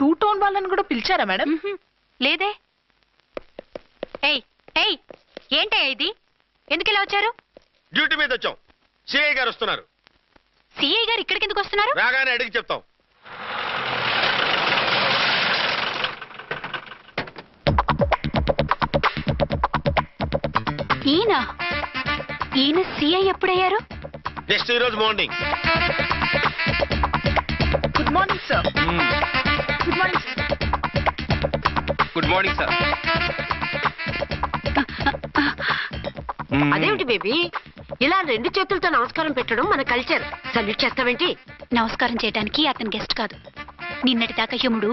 Two tone వాళ్ళని కూడా పిలిచారా మేడం? లేదే. ఏయ్ ఏయ్ ఏంటే ఇది? ఎందుకు ఇలా వచ్చారు? డ్యూటీ మీద వచ్చాం. సిఐ గారు వస్తున్నారు. సిఐ గారు ఇక్కడికి ఎందుకు వస్తున్నారు? రాగానే అడిగి చెప్తాం. ఈయన సిఐ ఎప్పుడయ్యారు? జస్ట్ ఈ రోజు morning. Good morning sir. Good morning. Good morning sir. అదేమిటి బేబీ, ఇలా 2 చేతులతో నమస్కారం పెట్టడం మన కల్చర్. సల్యూట్ చేస్తావేంటి? నమస్కారం చేయడానికి అతని గెస్ట్ కాదు. నిన్నటి దాకా యముడు,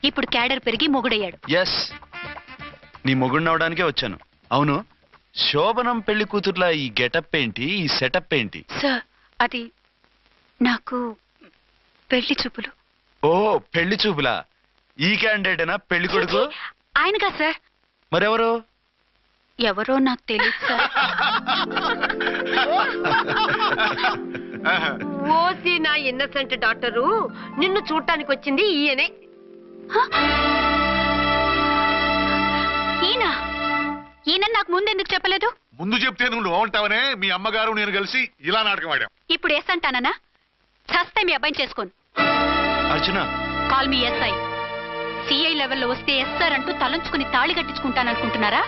ఇప్పుడు క్యాడర్ పెరిగి మొగుడయ్యాడు. ఎస్, నీ మొగుడినవడానికే వచ్చాను. అవును, శోభనం పెళ్లి కూతుర్లా ఈ గెటప్ ఏంటి, ఈ సెటప్ ఏంటి? సార్, అది నాకు పెళ్లి చూపులు. ఓ, పెళ్లి చూపులా? ఈ క్యాండిడేటేనా పెళ్లి కొడుకు? ఆయనగా సార్. మరెవరు? ఎవరో నాకు తెలియదు సార్. ఓసి నా ఇన్నసెంట్ డాక్టరు, నిన్ను చూడటానికి వచ్చింది ఈయనే. ఈయన నాకు ముందెందుకు చెప్పలేదు? ముందు చెప్తే నువ్వు బాగుంటావనే మీ అమ్మగారు నేను కలిసి ఇలా నాటకం ఆడాం. ఇప్పుడు ఎస్ అంటానా? చస్తే మీ అబ్బాయిని చేసుకోను. అర్చన, కాల్ మీ ఎస్ఐ. సిఐ లెవెల్లో వస్తే ఎస్ఆర్ అంటూ తలంచుకుని తాళి కట్టించుకుంటాననుకుంటున్నారా?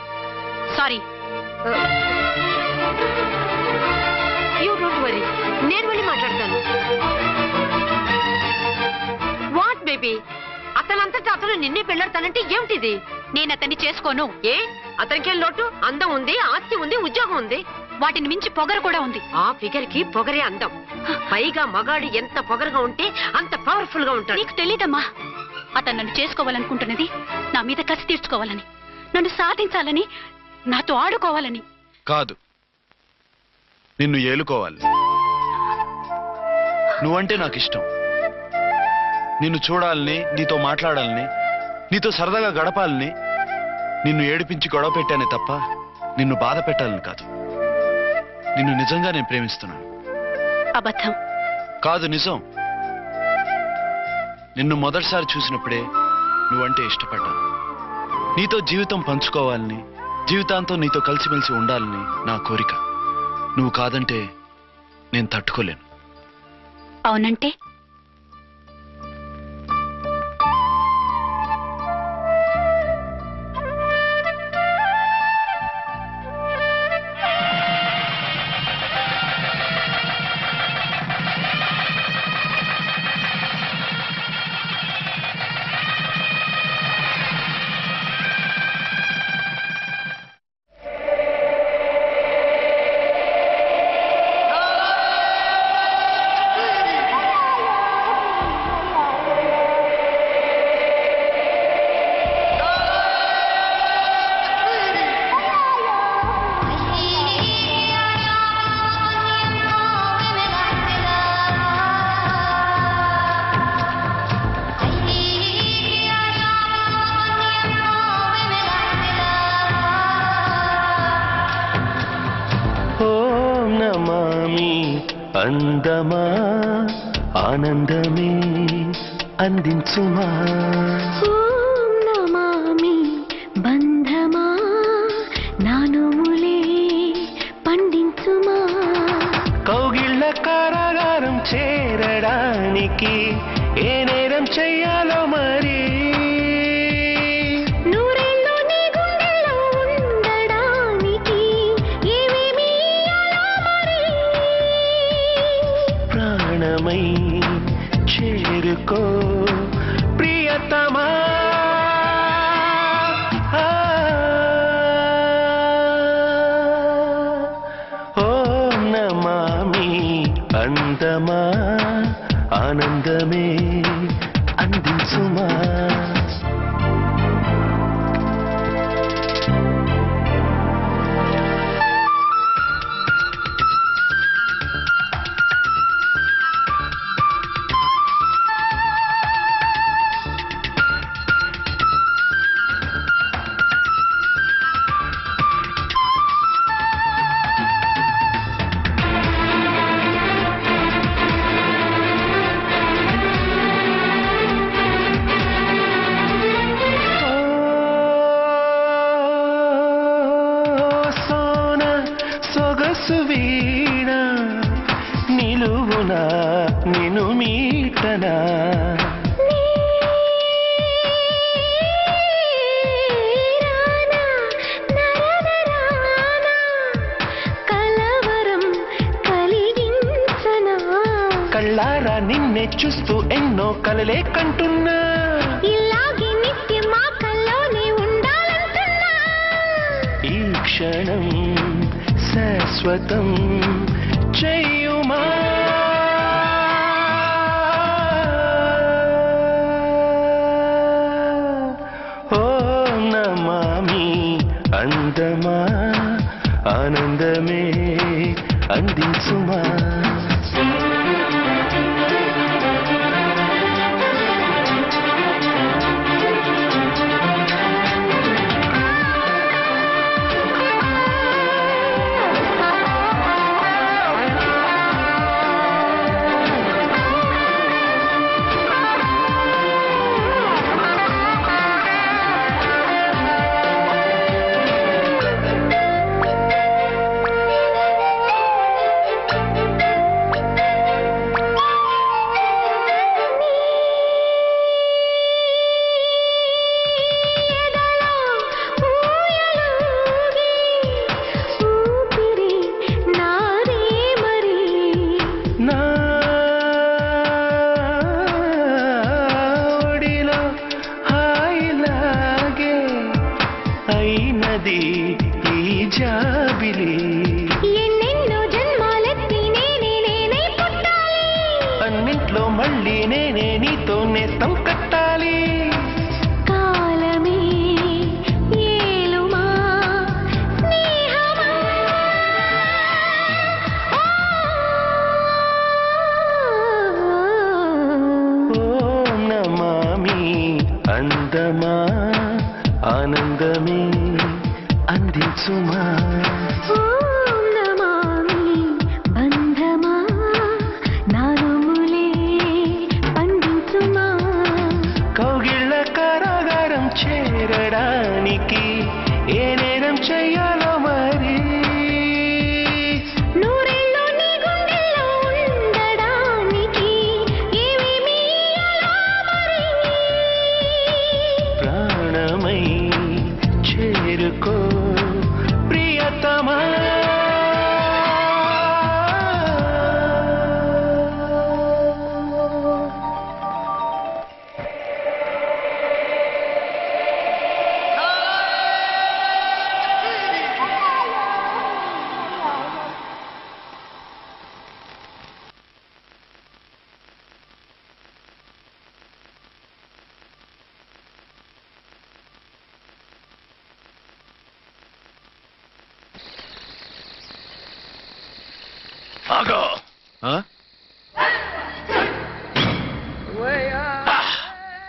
సారీ. యూ డోంట్ వరీ, నేను వెళ్ళి మాట్లాడతాను. వాట్ బేబీ, అతనంతటా అతను నిన్నే పెళ్ళాడతానంటే ఏమిటిది? నేను అతన్ని చేసుకోను. ఏ, అతనికేం లోటు? అందం ఉంది, ఆస్తి ఉంది, ఉద్యోగం ఉంది. వాటిని మించి పొగరు కూడా ఉంది. ఆ ఫిగర్ కి పొగరే అందం. పైగా మగాడు ఎంత పొగరుగా ఉంటే అంత పవర్ఫుల్ గా ఉంటాడు. నీకు తెలీదమ్మా, అతను నన్ను చేసుకోవాలనుకుంటున్నది నా మీద కసి తీర్చుకోవాలని, నన్ను సాధించాలని, నాతో ఆడుకోవాలని కాదు, నిన్ను ఏలుకోవాలి. నువ్వంటే నాకు ఇష్టం. నిన్ను చూడాలని, నీతో మాట్లాడాలని, నీతో సరదాగా గడపాలని, నిన్ను ఏడిపించి గొడవ పెట్టానే తప్ప నిన్ను బాధ పెట్టాలని కాదు. నిన్ను నిజంగా నేను ప్రేమిస్తున్నాను. అబద్ధం కాదు, నిజం. నిన్ను మొదటిసారి చూసినప్పుడే నువ్వంటే ఇష్టపడ్డాను. నీతో జీవితం పంచుకోవాలని, జీవితాంతం నీతో కలిసిమెలిసి ఉండాలని నా కోరిక. నువ్వు కాదంటే నేను తట్టుకోలేను. అవునంటే? అందమా ఆనందమే అందించుమా, ఓం నమామి బంధమా నానుములే పండించుమా, కౌగిళ్ళ కారాగారం చేరడానికి ఏ నేరం చెయ్యాలో మరి, ప్రాణమై చేరుకో ప్రియతమా. ఓం నమామి అందమా ఆనందమే అందించుమా. చేరునా నిన్ను మీటనా కళ్ళారా నిన్నే చూస్తూ ఎన్నో కలలే కంటున్నా ఇలాగే నిత్యం మా కల్లోనే ఉండాలంటున్నా ఈ క్షణం శాశ్వతం చెయ్యుమా ఓ నమామి అందమా ఆనందమే అందించుమా అన్నింట్లో మళ్ళీ నేనే నీతో నేస్తం కట్టాలి కాలమే ఏలుమా స్నేహమా ఓ నమామి అందమా ఆనందమే అందించుమా ఓం నమామి బంధమా నానుములే పండించుమా కౌగిళ్ళ కారాగారం చేరడానికి ఏ నేరం చెయ్యాలో మరి నూరేళ్ళు నీ గుండెల్లో ఉండడానికి ఏమేమి ఇయ్యాలో మరి ప్రాణమై చేరుకో ప్రియతమా ఆగో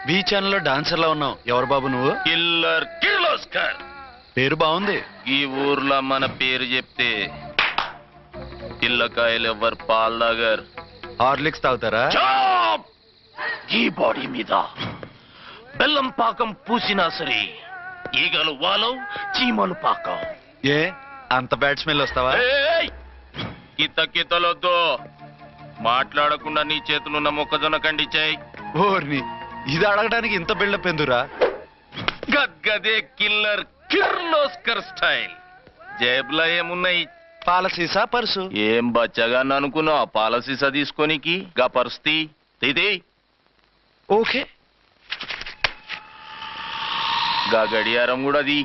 బీ ఛానల్లో డాన్సర్లా ఉన్నావు ఎవరు బాబు నువ్వు కిల్లర్ కిర్లోస్కర్. పేరు బాగుంది ఈ ఊర్లో మన పేరు చెప్తే పిల్లకాయలు ఎవ్వరు పాల్దాగర్. హార్లిక్స్ తాగుతారా ఈ బాడీ మీద బెల్లం పాకం పూసినా సరే ఈగలు వాలవు చీమలు పాకం. ఏ అంత బ్యాడ్ స్మెల్ వస్తావా కితలొద్దు మాట్లాడకుండా నీ చేతులున్న మొక్కజొన్న కండిచాయి. ఓర్ని ఇది అడగడానికి ఇంత బిల్డప్ ఎందురా గద్గదే కిల్లర్ కిర్లోస్కర్ స్టైల్. జేబులో ఏమున్నాయి? పాలసీసా పర్సు ఏం బచ్చగా అనుకున్నావు పాలసీసా తీసుకోనికి గా పరిస్థితి ఇది ఓకే గా గడియారం కూడా అది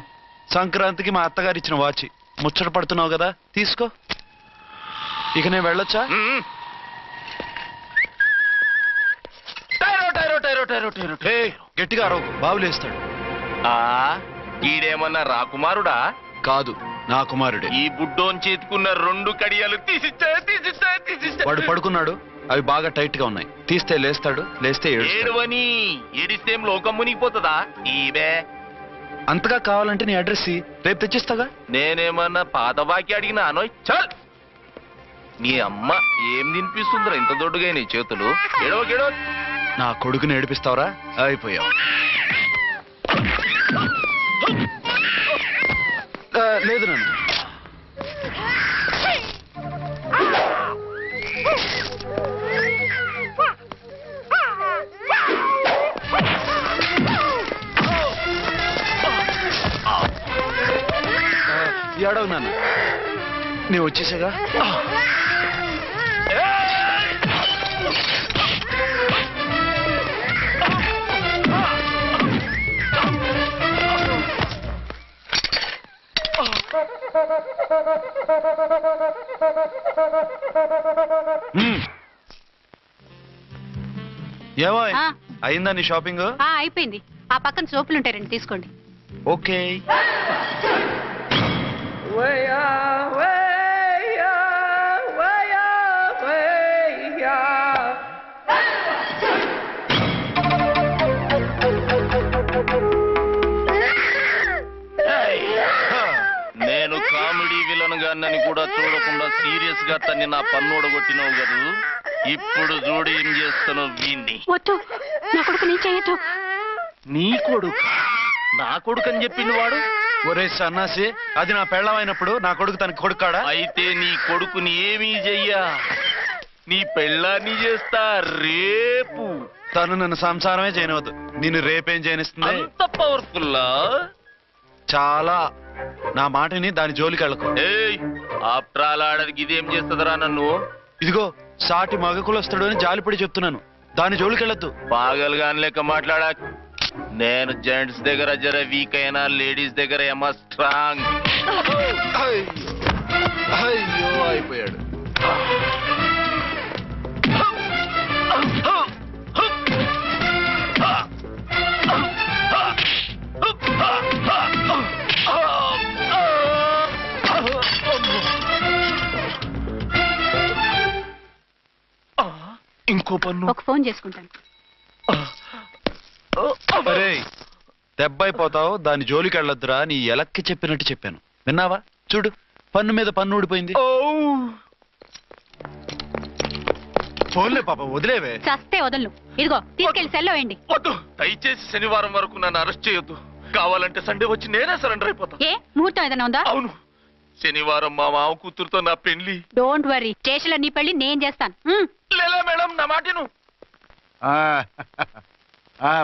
సంక్రాంతికి మా అత్తగారు ఇచ్చిన వాచి ముచ్చట పడుతున్నావు కదా తీసుకో ఇక నేను వెళ్ళొచ్చా టైరో టైరో టైరో టైరో టైరో ఏ గట్టిగా అరవకు బాబులేస్తాడు ఈడేమన్నా రాకుమారుడా? కాదు నా కుమారుడే ఈ బుడ్డోన్ చేతుకున్న 2 కడియాలు తీసిచ్చా. వాడు పడుకున్నాడు అవి బాగా టైట్ గా ఉన్నాయి తీస్తే లేస్తాడు లేస్తే ఏడుస్తాడు. ఏడువని ఏడిస్తే లోకం మునిగిపోతుందా? ఈబే అంతగా కావాలంటే నీ అడ్రస్ రేపు తెచ్చిస్తాగా. నేనేమన్నా పాత బాకి అడిగినా అనోయ్ చల్. నీ అమ్మ ఏం తినిపిస్తుందిరా ఇంత దొడ్డుగా నీ చేతులు? ఎడవకెడవ నా కొడుకుని ఏడిపిస్తావరా అయిపోయావు. లేదు నన్ను ఏడవు నాన్న, నేను వచ్చేసాగా. ఏమో ఆ. అయిందా నీ షాపింగ్? అయిపోయింది. ఆ పక్కన సోపులు ఉంటాయి, రండి తీసుకోండి. ఓకే. నేను కామెడీ విలన్ గాన్నని కూడా చూడకుండా సీరియస్ గా తన్ని నా పన్నుడ కొట్టినావు కదూ. ఇప్పుడు చూడు ఏం చేస్తాను వీణ్ణి. వద్దు, నా కొడుకు నీ చేయొద్దు. నీ కొడుకు? నా కొడుకు అని చెప్పింది వాడు. ఒరే సన్నాసి, అది నా పెళ్ళమైనప్పుడు నా కొడుకు తనకి కొడుకాడా? అయితే నీ కొడుకుని ఏమీ చెయ్యా, నీ పెళ్ళాన్ని చేస్తా రేపు. తను నన్ను సంసారమే చేయనవద్దు, నిన్ను రేపేం చేయనిస్తుంది? అంత పవర్ఫుల్లా? చాలా. నా మాటని దాని జోలికి వెళ్ళకు. ఏయ్, ఆఫ్టర్ ఆల్ ఆడదికి ఇదేం చేస్తుందిరా నన్ను? ఇదిగో సాటి మగకులొస్తాడు అని జాలిపడి చెప్తున్నాను, దాని జోలికి వెళ్ళొద్దు. పాగలుగాని లెక్క మాట్లాడా. నేను జెంట్స్ దగ్గర జర వీక్ అయినా లేడీస్ దగ్గర ఏమో స్ట్రాంగ్. అయ్యో అయిపోయాడు. ఇంకో పన్ను. ఒక ఫోన్ చేసుకుంటాను. అరే దెబ్బ అయిపోతావు, దాని జోలికి వెళ్ళొద్దురా. నీ ఎలక్కి చెప్పినట్టు చెప్పాను, విన్నావా? చూడు, పన్ను మీద పన్ను ఊడిపోయింది. ఫోన్లే పాప, వదిలేవే. చస్తే వదలను. ఇదిగో తీసుకెళ్లి సెల్లో వేయండి. వద్దు, దయచేసి శనివారం వరకు నన్ను అరెస్ట్ చేయొద్దు. కావాలంటే సండే వచ్చి నేనే సరెండర్ అయిపోతా. ఏ ముహూర్తం ఏదైనా ఉందా? అవును, శనివారం మా మామ కూతురుతో నా పెళ్లి. డోంట్ వరీ, స్టేషన్లో నీ పెళ్లి నేను చేస్తాను. లేలా మేడం, నా మాటను.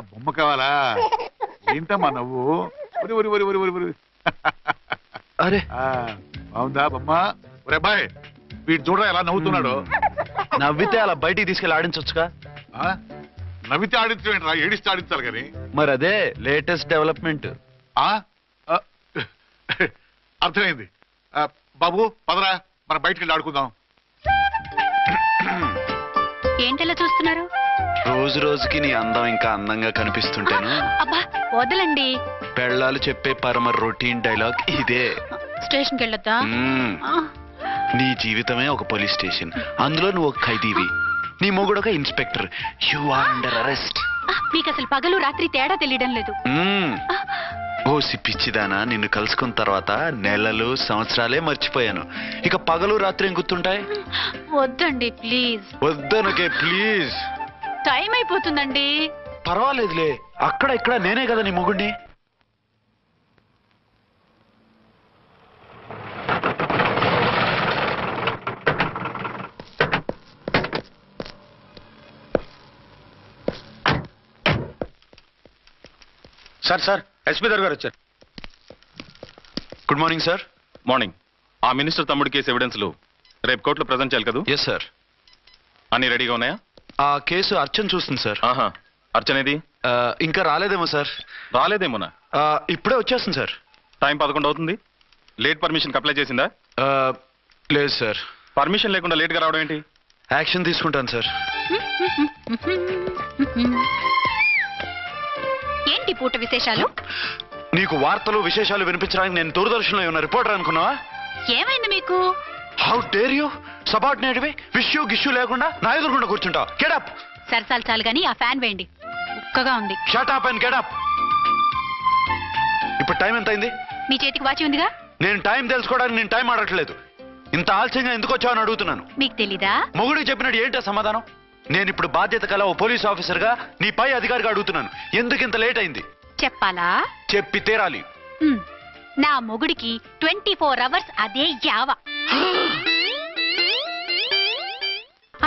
బొమ్మ కావాలా? ఏంటమ్మా నవ్వు? ఒరి ఒరి ఒరి ఒరి ఒరి ఒరి. అరే బాగుందా బొమ్మ? ఒరే బాయ్, వీడు చూడరా ఎలా నవ్వుతున్నాడు. నవ్వితే అలా బయటికి తీసుకెళ్ళి ఆడించొచ్చుగా. నవ్వితే ఆడించడం, ఏడిస్తే ఆడించాలి కానీ. మరి అదే లేటెస్ట్ డెవలప్మెంట్. అర్థమైంది. బాబు పదరా, మనం బయటికి వెళ్ళి ఆడుకుందాం. ఏంటలా చూస్తున్నారు? రోజు రోజుకి నీ అందం ఇంకా అందంగా కనిపిస్తుంటేను. అబ్బా వదలండి. పెళ్ళాలు చెప్పే పరమ రొటీన్ డైలాగ్ ఇదే. స్టేషన్కి వెళ్ళొద్దా? నీ జీవితమే ఒక పోలీస్ స్టేషన్, అందులో నువ్వు ఒక ఖైదీవి, నీ మొగుడు ఒక inspector. You are under arrest. మీకు అసలు పగలు రాత్రి తేడా తెలియడం లేదు. ఓ సిప్పిచ్చిదానా, నిన్ను కలుసుకున్న తర్వాత నెలలు సంవత్సరాలే మర్చిపోయాను. ఇక పగలు రాత్రి ఏం గుర్తుంటాయి? వద్దండి ప్లీజ్. వద్దనకే ప్లీజ్. టైం అయిపోతుందండి. పర్వాలేదులే, అక్కడ ఇక్కడ నేనే కదా నీ మొగుడిని. సార్ సార్, ఎస్పీ గారు వచ్చారు. Good morning sir. మార్నింగ్. ఆ మినిస్టర్ తమ్ముడి కేసు ఎవిడెన్స్లు రేపు కోర్టులో ప్రజెంట్ చేయాలి కదా? Yes sir. అన్ని రెడీగా ఉన్నాయా? ఆ కేసు అర్చన్ చూస్తుంది సార్. ఆహా, అర్చనేది? ఇంకా రాలేదేమో సార్. రాలేదేమోనా? ఇప్పుడే వచ్చేస్తుంది సార్. టైం 11 అవుతుంది. లేట్ పర్మిషన్ అప్లై చేసిందా? లేదు సార్. పర్మిషన్ లేకుండా లేట్ గా రావడం ఏంటి? యాక్షన్ తీసుకుంటాను సార్. ఏంటి పూట విశేషాలు? నీకు వార్తలు విశేషాలు వినిపించడానికి నేను దూరదర్శన్లో ఉన్న రిపోర్టర్ అనుకున్నావా? ఏమైంది మీకు? How dare you? సబార్డినేట్వి విష్యూ గిష్యూ లేకుండా నా ఎదురుకుండా కూర్చుంటావు. Get up. సరసాలు చాలు గానీ ఆ ఫ్యాన్ వేయండి, ఉక్కగా ఉంది. Shut up and get up. ఇప్పుడు టైం ఎంత అయింది? మీ చేతికి వాచి ఉందిగా. నేను టైం తెలుసుకోవడానికి నేను టైం ఆడట్లేదు. ఇంత ఆలస్యంగా ఎందుకు వచ్చావని అడుగుతున్నాను. మీకు తెలీదా? మొగుడికి చెప్పినట్టు ఏంటో సమాధానం? నేను ఇప్పుడు బాధ్యత కల ఓ పోలీస్ ఆఫీసర్ గా నీ పై అధికారిగా అడుగుతున్నాను, ఎందుకు ఇంత లేట్ అయింది? చెప్పాలా? చెప్పి తీరాలి. నా మొగుడికి 24 hours అదే యావ.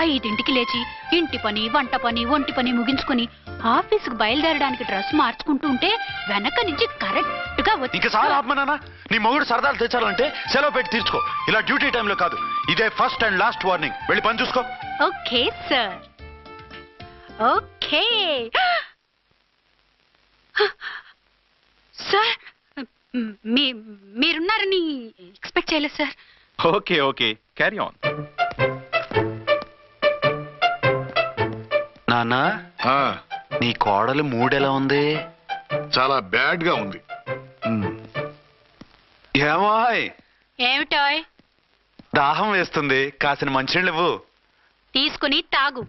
5ంటికి లేచి ఇంటి పని, వంట పని, ఒంటి పని ముగించుకుని ఆఫీసుకు బయలుదేరడానికి డ్రెస్ మార్చుకుంటూ ఉంటే వెనక నుంచి కరెక్ట్ గా వచ్చి ఇంకా సార్ ఆత్మనానా నీ మొగుడు సరదాలు తెచ్చాలంటే సెలవు పెట్టి తీర్చుకో. ఇలా డ్యూటీ టైంలో కాదు. ఇదే ఫస్ట్ అండ్ లాస్ట్ వార్నింగ్. వెళ్ళి పని చూసుకో. Okay sir, okay sir. మీరున్నారని ఎక్స్పెక్ట్ చేయలేదు సార్. Okay okay, carry on. నాన్న, ఆ, నీ కోడలు మూడెలా ఉంది? చాలా బ్యాడ్ గా ఉంది. ఏమాయ్, ఏమిటాయ్? దాహం వేస్తుంది, కాసిన మంచినీళ్ళు ఇవ్వు. తీసుకుని తాగు.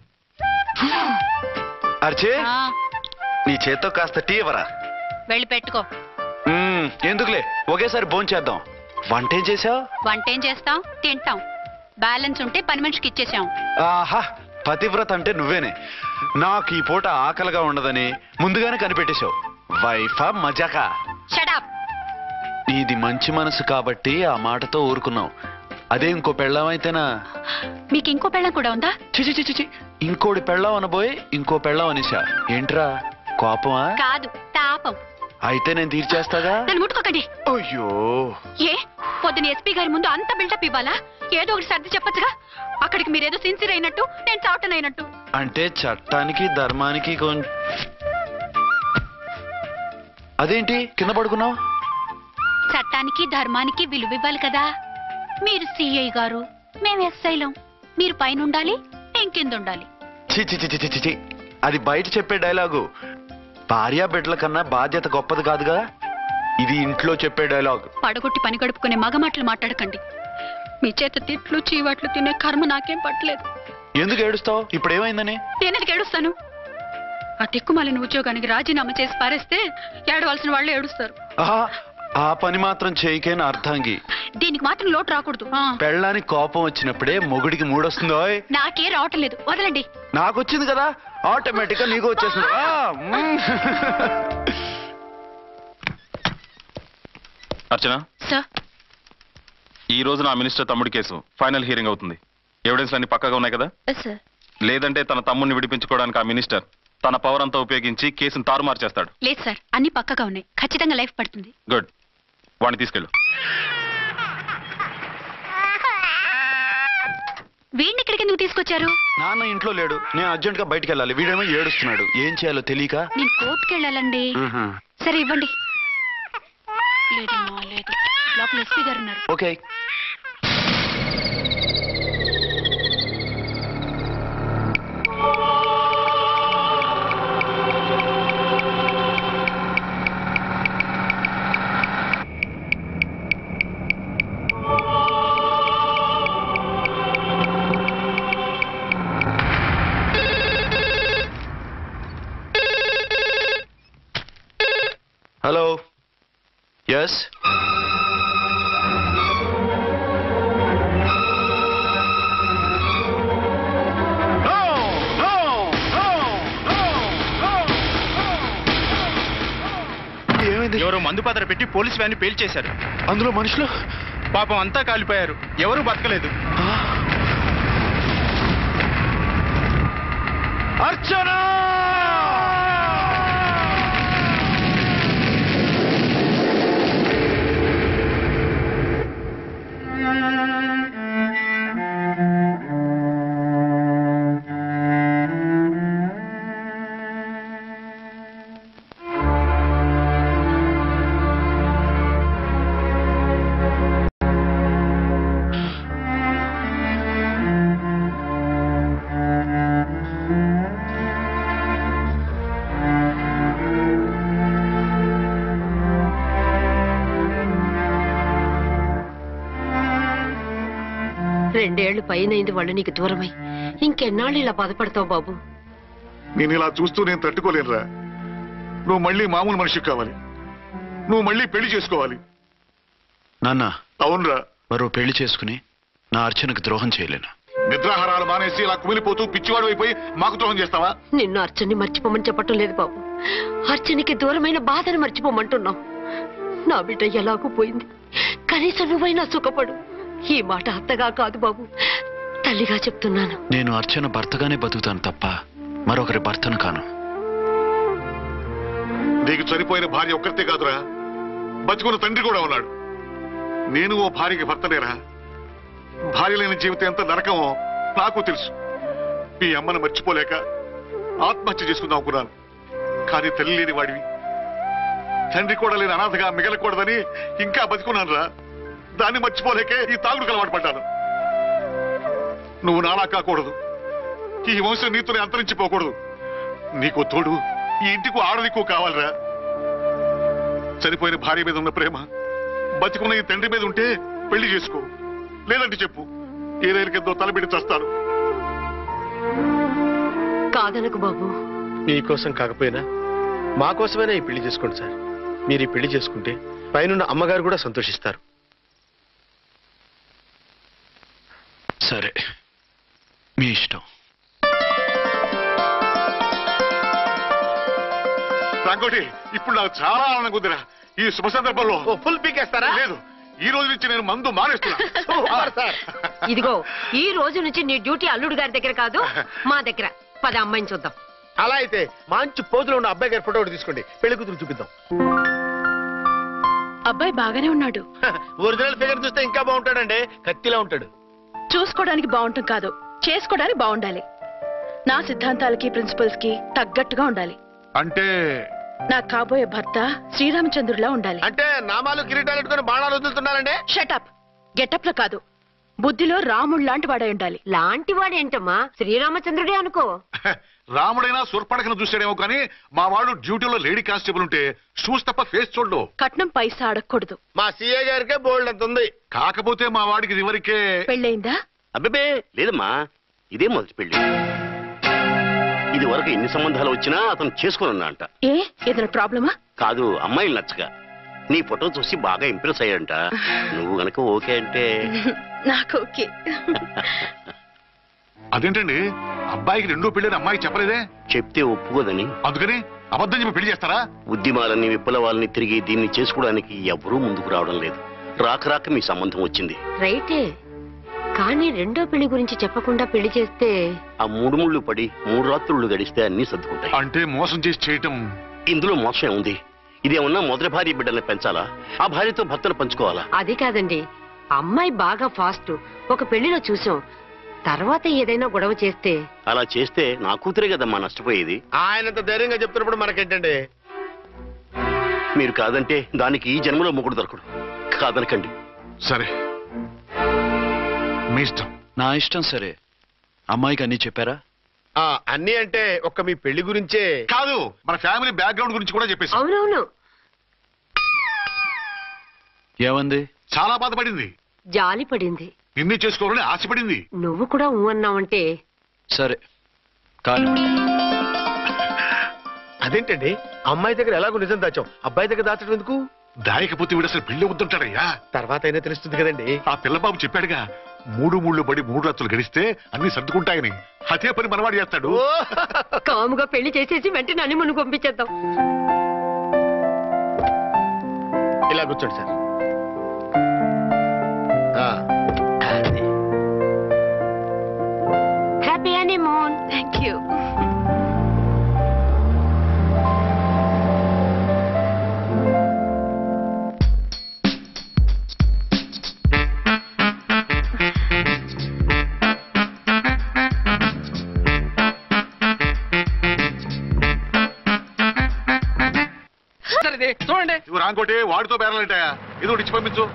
అర్చే, ఆ, నీ చేత్తో కాస్త టీ ఇవ్వరా? వెళ్ళి పెట్టుకో. ఎందుకులే, ఒకేసారి భోంచేద్దాం. వంటేం చేసావు? వంటేం చేస్తాం? తింటాం. బ్యాలెన్స్ ఉంటే పని మనిషికి ఇచ్చేసాం. ఆహా, పతివ్రత అంటే నువ్వేనే. నాకు ఈ పూట ఆకలిగా ఉండదని ముందుగానే కనిపెట్టేశావు. వైఫా మజాకా? షడప్. నీది మంచి మనసు కాబట్టి ఆ మాటతో ఊరుకున్నావు. అదే ఇంకో పెళ్ళాం అయితేనా? మీకు ఇంకో పెళ్ళం కూడా ఉందా? చిచి చిచి, ఇంకోటి పెళ్ళాం అనబోయి ఇంకో పెళ్ళాం అనేసా. ఏంట్రా, కోపమా? కాదు, తాపం. అయితే నేను తీర్చేస్తాగా. నన్ను ముట్టుకోకండి. అయ్యో, ఏ పొద్దున ఎస్పీ గారి ముందు అంత బిల్డప్ ఇవ్వాలా? ఏదో ఒకటి సర్ది చెప్పచ్చుగా. అక్కడికి మీరేదో సిన్సియర్ అయినట్టు, నేను చావటన్ అయినట్టు. అంటే చట్టానికి ధర్మానికి అదేంటి కింద పడుకున్నావు? చట్టానికి ధర్మానికి విలువ ఇవ్వాలి కదా. మీరు సిఐ గారు, మేము ఎస్ఐలం. మీరు పైన ఉండాలి, నేను కింద ఉండాలి. చిచి చిచి చిచి చి, అది బయట చెప్పే డైలాగు. భార్యా బిడ్డల కన్నా బాధ్యత గొప్పది కాదుగా. ఇది ఇంట్లో చెప్పే డైలాగ్. పడగొట్టి పని గడుపుకునే మగ మాటలు మాట్లాడకండి. మీ చేత తిట్లు చీవాట్లు తినే కర్మ నాకేం పట్టలేదు. ఎందుకు ఏడుస్తావు? ఇప్పుడు ఏమైందని? నేనెందుకు ఏడుస్తాను? ఆ తిక్కుమాలిన ఉద్యోగానికి రాజీనామా చేసి పారేస్తే ఏడవలసిన వాళ్ళు ఏడుస్తారు. ఆ పని మాత్రం చేయకేన అర్థంగి. దీనికి మాత్రం లోటు రాకూడదు. పెళ్ళానికి కోపం వచ్చినప్పుడే మొగుడికి మూడొస్తుందో? నాకే రావటం లేదు, వదలండి. నాకు వచ్చింది కదా, ఆటోమేటిక్ గా నీకు వచ్చేసింది. అర్చన, సార్, ఈ రోజు నా మినిస్టర్ తమ్ముడి కేసు ఫైనల్ హియరింగ్ అవుతుంది. ఎవిడెన్స్ అన్ని పక్కగా ఉన్నాయి కదా? సార్. లేదంటే తన తమ్ముడిని విడిపించుకోవడానికి ఆ మినిస్టర్ తన పవర్ అంతా ఉపయోగించి కేసును తారుమారు చేస్తాడు. లేదు సార్, అన్ని పక్కగా ఉన్నాయి. ఖచ్చితంగా లైఫ్ పడుతుంది. గుడ్, వాడిని తీసుకెళ్ళు. వీడిని ఇక్కడికి ఎందుకు తీసుకొచ్చారు? నాన్న ఇంట్లో లేడు, నేను అర్జెంట్ గా బయటికి వెళ్ళాలి. వీడేమో ఏడుస్తున్నాడు, ఏం చేయాలో తెలియక. నేను కోర్టుకి వెళ్ళాలండి. సరే ఇవ్వండి. లేదమ్మా, లేదు. లోపల ఎస్పీ గారు ఉన్నారు. ఓకే. Hello, yes. ఎవరో మందు పాత్ర పెట్టి పోలీస్ వ్యాన్ పేల్చేశారు. అందులో మనుషులు పాపం అంతా కాలిపోయారు, ఎవరు బతకలేదు. అర్చనా! రెండేళ్లు పైనైంది వాళ్ళు నీకు దూరమై. ఇంకెన్నాళ్ళు ఇలా బాధపడతావు బాబు? నేను ఇలా చూస్తూ నేను తట్టుకోలేనురా. నువ్వు మళ్ళీ మామూలు మనిషికి కావాలి. నువ్వు మళ్ళీ పెళ్లి చేసుకోవాలి. నాన్న, అవునరా. మరో పెళ్లి చేసుకుని నా అర్చనకు ద్రోహం చేయలేను. నిద్రాహారాలు మానేసి ఇలా కుమిలిపోతూ పిచ్చివాడు అయిపోయి మాకు ద్రోహం చేస్తావా? నిన్ను అర్చన్ని మర్చిపోమని చెప్పటం లేదు బాబు. అర్చనికి దూరమైన బాధను మర్చిపోమంటున్నావు. నా బిడ్డ ఎలాగూ పోయింది, కనీసం నువ్వైనా సుఖపడు. ఈ మాట అత్తగా కాదు బాబు, తల్లిగా చెప్తున్నాను. నేను అర్చన భర్తగానే బతుకుతాను తప్ప మరొకరి భర్తను కాను. నీకు చనిపోయిన భార్య ఒక్కరితే కాదురా, బతుకున్న తండ్రి కూడా ఉన్నాడు. నేను ఓ భార్యకి భర్తలేరా. భార్య లేని జీవితం ఎంత నరకమో నాకు తెలుసు. మీ అమ్మను మర్చిపోలేక ఆత్మహత్య చేసుకుందాం అనుకున్నాను. కానీ తల్లి లేని వాడివి, తండ్రి కూడా లేని అనాథగా మిగలకూడదని ఇంకా బతుకున్నాను రా. దాన్ని మర్చిపోలేకే ఈ తాగుడుకు అలవాటు పడ్డాను. నువ్వు నాలా కాకూడదు, ఈ వంశం నీతోనే అంతరించిపోకూడదు. నీకు తోడు ఈ ఇంటికి ఆడదికు కావాలిరా. చనిపోయిన భార్య మీద ఉన్న ప్రేమ బతికున్న ఈ తండ్రి మీద ఉంటే పెళ్లి చేసుకో, లేదంటే చెప్పు, ఏదైనా తలబెట్టి చేస్తాను. కాదనకు బాబు. మీకోసం కాకపోయినా మా కోసమైనా ఈ పెళ్లి చేసుకోండి సార్. మీరు ఈ పెళ్లి చేసుకుంటే పైనున్న అమ్మగారు కూడా సంతోషిస్తారు. సరే, మీ ఇష్టం. రాంకోటి, ఇప్పుడు నాకు చాలా ఆనందంగా ఉందిరా. ఈ శుభ సందర్భంలో ఫుల్ పీకేస్తారా? లేదు, ఈ రోజు నుంచి నేను మందు మానేస్తున్నా. ఇదిగో, ఈ రోజు నుంచి నీ డ్యూటీ అల్లుడు గారి దగ్గర కాదు, మా దగ్గర. పద అమ్మాయిని చూద్దాం. అలా అయితే మంచి పోజులో ఉన్న అబ్బాయి గారి ఫోటో ఒకటి తీసుకోండి, పెళ్లి కూతురు చూపిద్దాం. అబ్బాయి బాగానే ఉన్నాడు. ఒరిజినల్ ఫిగర్ చూస్తే ఇంకా బాగుంటాడండి, కత్తిలా ఉంటాడు. చూసుకోవడానికి బాగుంటుంది కాదు, చేసుకోవడానికి బాగుండాలి. నా సిద్ధాంతాలకి ప్రిన్సిపల్స్ కి తగ్గట్టుగా ఉండాలి. అంటే నాకు కాబోయే భర్త శ్రీరామచంద్రులా ఉండాలి. అంటే నామాలు కిరీటాలు పెట్టుకుని బాణాలు వదులుతున్నారండి. షటప్. గెటప్ లో కాదు, బుద్ధిలో రాముడు లాంటి వాడై ఉండాలి. లాంటి వాడేంటమ్మా, శ్రీరామచంద్రుడే అనుకో. రాముడైనా సుర్పడకను చూసాడేమో కానీ మా వాడు డ్యూటీలో లేడీ కానిస్టేబుల్ ఉంటే షూస్ తప్ప ఫేస్ చూడడు. కట్నం పైసా అడగకూడదు. మా సీఏ గారికే బోల్డ్ అంత ఉంది. కాకపోతే మా వాడికి ఇదివరకే పెళ్ళయిందా? అబ్బే లేదమ్మా, ఇదే మొదటి పెళ్లి. ఇది వరకు ఎన్ని సంబంధాలు వచ్చినా అతను చేసుకున్నా అంట. ఏ ఏదైనా ప్రాబ్లమా? కాదు, అమ్మాయిలు నచ్చగా నీ ఫోటో చూసి బాగా ఇంప్రెస్ అయ్యాడంట. నువ్వు గనక ఓకే అంటే నాకు ఓకే. అదేంటండి, అబ్బాయికి రెండో పెళ్ళని అమ్మాయికి చెప్పలేదే? చెప్తే ఒప్పుకోదని. అందుకని అబద్ధం చెప్పి పెళ్లి చేస్తారా? ఉద్యమాలని విప్లవాలని తిరిగి దీన్ని చేసుకోవడానికి ఎవరూ ముందుకు రావడం లేదు. రాక రాక మీ సంబంధం వచ్చింది. రైటే, కానీ రెండో పెళ్లి గురించి చెప్పకుండా పెళ్లి చేస్తే ఆ 3 ముళ్ళు పడి 3 రాత్రులు గడిస్తే అన్ని సర్దుకుంటాయి. అంటే మోసం చేసి చేయటం. ఇందులో మోసం ఉంది. ఇదేమన్నా మొదటి భార్య బిడ్డల్ని పెంచాలా, ఆ భార్యతో భర్తను పంచుకోవాలా? అది కాదండి, అమ్మాయి బాగా ఫాస్ట్. ఒక పెళ్లిలో చూసాం, తర్వాత ఏదైనా గొడవ చేస్తే. అలా చేస్తే నా కూతురే కదమ్మా నష్టపోయేది. ఆయనంత ధైర్యంగా చెప్తున్నప్పుడు మనకేంటండి? మీరు కాదంటే దానికి ఈ జన్మలో మొగుడు దొరకడు. కాదనకండి. సరే, మీ ఇష్టం. నా ఇష్టం. సరే, అమ్మాయికి అన్నీ చెప్పారా? అన్నీ అంటే ఒక్క మీ పెళ్లి గురించే కాదు, మన ఫ్యామిలీ బ్యాక్గ్రౌండ్ గురించి కూడా చెప్పేసి. అవునవును. ఏమంది? చాలా బాధపడింది, జాలి పడింది, నిన్నే చేసుకోవాలని ఆశపడింది. నువ్వు కూడా ఊ అన్నావంటే. సరే కానీ అదేంటండి, అమ్మాయి దగ్గర ఎలాగో నిజం దాచాం, అబ్బాయి దగ్గర దాచడం ఎందుకు? దాయకపోతే వీడు అసలు పెళ్లి వద్దంటాడయ్యా. తర్వాత అయినా తెలుస్తుంది కదండి. ఆ పిల్లబాబు చెప్పాడుగా, 3 ముళ్ళు పడి 3 రాత్రులు గడిస్తే అన్ని సర్దుకుంటాయని. అదే పని మనవాడు చేస్తాడు. కాముగా పెళ్లి చేసేసి వెంటనే హనీమూన్ పంపించేద్దాం. ఇలా కూర్చోండి sir. Happy honeymoon. Thank you. చూడండి, ఇవి రాంకోటి వాడితో బేరాలంటాయా? ఏదో ఒకటి ఇచ్చి పంపించు.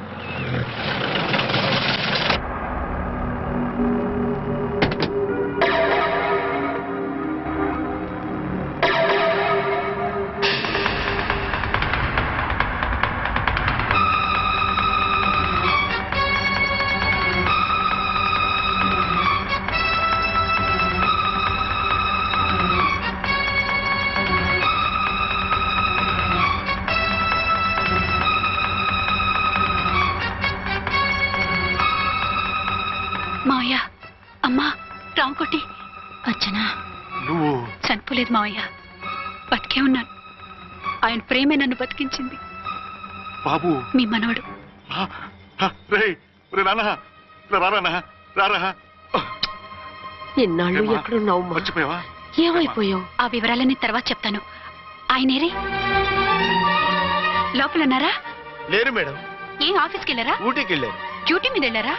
మావయ్య, అమ్మా, రాంకోటి, అర్చనా. నువ్వు చనిపోలేదు మావయ్య, బతికే ఉన్నాను. ఆయన ప్రేమే నన్ను బతికించింది. బాబు, మీ మనవడు. రే నాన్న, రారా రారా. ఇన్నాళ్ళు ఎక్కడున్నావు మర్చిపోయావా? ఏమైపోయావు? ఆ వివరాలన్నీ తర్వాత చెప్తాను. ఆయనేరి లోపల ఉన్నారా? లేరు మేడం. ఏం ఆఫీస్కి వెళ్ళారా? ఊటీకి వెళ్ళారు. డ్యూటీ మీద వెళ్ళారా?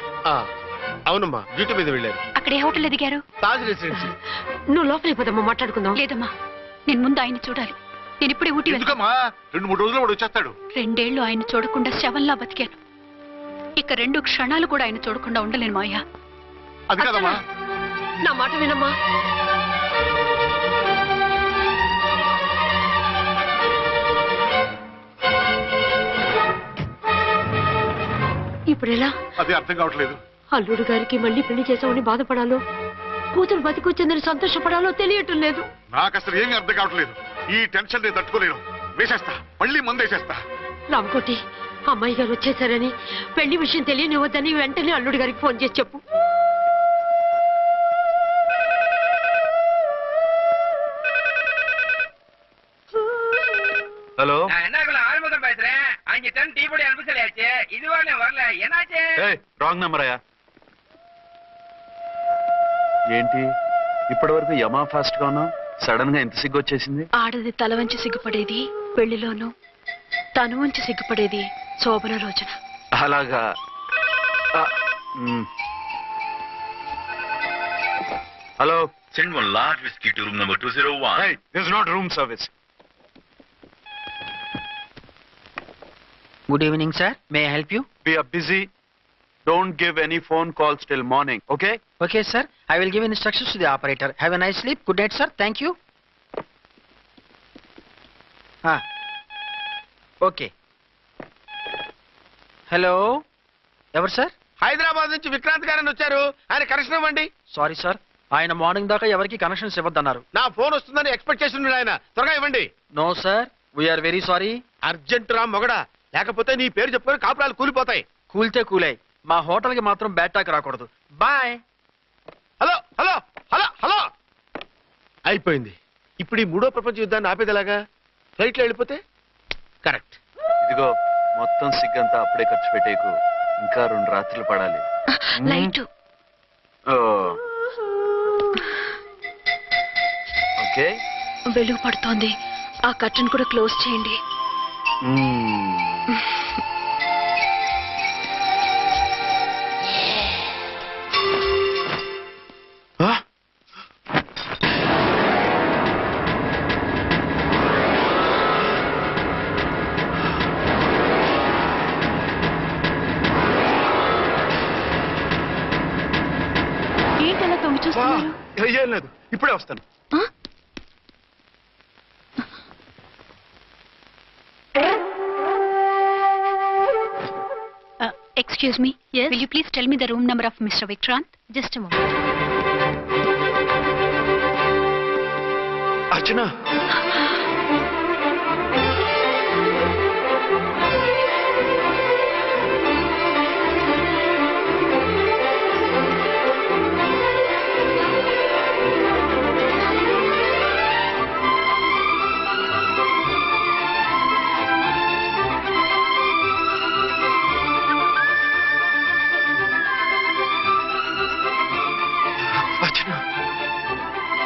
అవునమ్మా, డ్యూటీ మీద వెళ్ళారు. అక్కడ ఏ హోటల్ ఎదిగారు? తాజ్ రెసిడెన్సీ. నువ్వు లోపలికి పోదమ్మా, మాట్లాడుకుందాం. లేదమ్మా, నేను ముందు ఆయన చూడాలి. నేను ఇప్పుడే ఊటీ వెళ్తాను. 2-3 రోజుల్లో వాడు వచ్చేస్తాడు. 2 ఏళ్లు ఆయన చూడకుండా శవంలా బతికాను. ఇక 2 క్షణాలు కూడా ఆయన చూడకుండా ఉండలేను మాయా. అది కదమ్మా. నా మాట వినమ్మా. ఇప్పుడు ఎలా? అదే అర్థం కావట్లేదు. అల్లుడు గారికి మళ్ళీ పెళ్లి చేసామని బాధపడాలో, కూతురు బతికొచ్చిందని సంతోషపడాలో తెలియటం లేదు. నాకు అసలు ఏమీ అర్థం కావట్లేదు. ఈ టెన్షన్ నేను తట్టుకోలేను. వేసేస్తా, మళ్ళీ మందేసేస్తా. రామకోటి, అమ్మాయి గారు వచ్చేసారని, పెళ్లి విషయం తెలియనివ్వద్దని వెంటనే అల్లుడు గారికి ఫోన్ చేసి చెప్పు. ஹலோ, ஆறுமுகம் பேசுறேன். 5 டன் டீ பொடி அனுப்ப சொல்லியாச்சு. இதுவரை வரல, என்னாச்சு? రాంగ్ నెంబర్ అయ్యా. ఏంటి ఇప్పటి వరకు యమా ఫాస్ట్ గా ఉన్నా, సడన్ గా ఎంత సిగ్గు వచ్చేసింది? ఆడది తల వంచి సిగ్గుపడేది పెళ్లిలోనూ, తను వంచి సిగ్గుపడేది శోభన రోజున. అలాగా. Hello, Send one large whiskey to room number 201. Hey, this is not room service. Good evening, sir. May I help you? We are busy. Don't give any phone calls till morning, okay? Okay, sir. I will give instructions to the operator. Have a nice sleep. Good night, sir. Thank you. Okay. Hello. ఎవరు sir? Hyderabad నుంచి విక్రాంత్ గారని వచ్చారు. ఆయన connection ఇవ్వండి. Sorry sir, ఆయన morning దాకా ఎవరికి connections ఇవ్వద్దన్నారు. నా ఫోన్ వస్తుందని ఎక్స్పెక్ట్ చేస్తున్నాడు ఆయన. త్వరగా ఇవ్వండి. No sir, we are very sorry. Urgent రా మొగడా, లేకపోతే నీ పేరు చెప్పుకొని కాపురాలు కూలిపోతాయి. కూల్తే కూలాయి, మా హోటల్ కి మాత్రం బ్యాడ్ టాక్ రాకూడదు. Bye. Hello hello hello hello. అయిపోయింది. ఇప్పుడు ఈ 3వ ప్రపంచ యుద్ధాన్ని ఆపేదిలాగా? ఫ్లైట్ లో వెళ్ళిపోతే కరెక్ట్. ఇదిగో మొత్తం సిగ్గంతా అప్పుడే ఖర్చు పెట్టేకు. ఇంకా 2 రాత్రులు పడాలి. లైట్ ఓకే, వెలుగు పడుతోంది. ఆ కర్టన్ కూడా క్లోజ్ చేయండి. ఏంటలా తొంగి చూస్తున్నారు? ఏం లేదు, ఇప్పుడే వస్తాను. Excuse me. Yes. Will you please tell me the room number of Mr. Vikrant? Just a moment. అర్చన,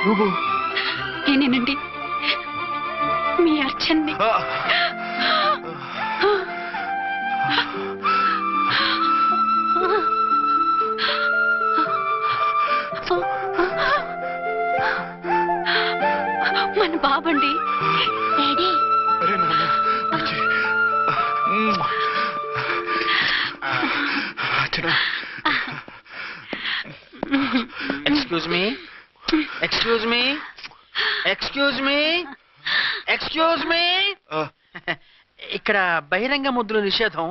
నువ్వు? నేనేనండి, మీ అర్చన్ని. మన బాబండి. Daddy. Excuse me, excuse me, excuse me, excuse me. ఇక్కడ బహిరంగ ముద్దుల నిషేధం.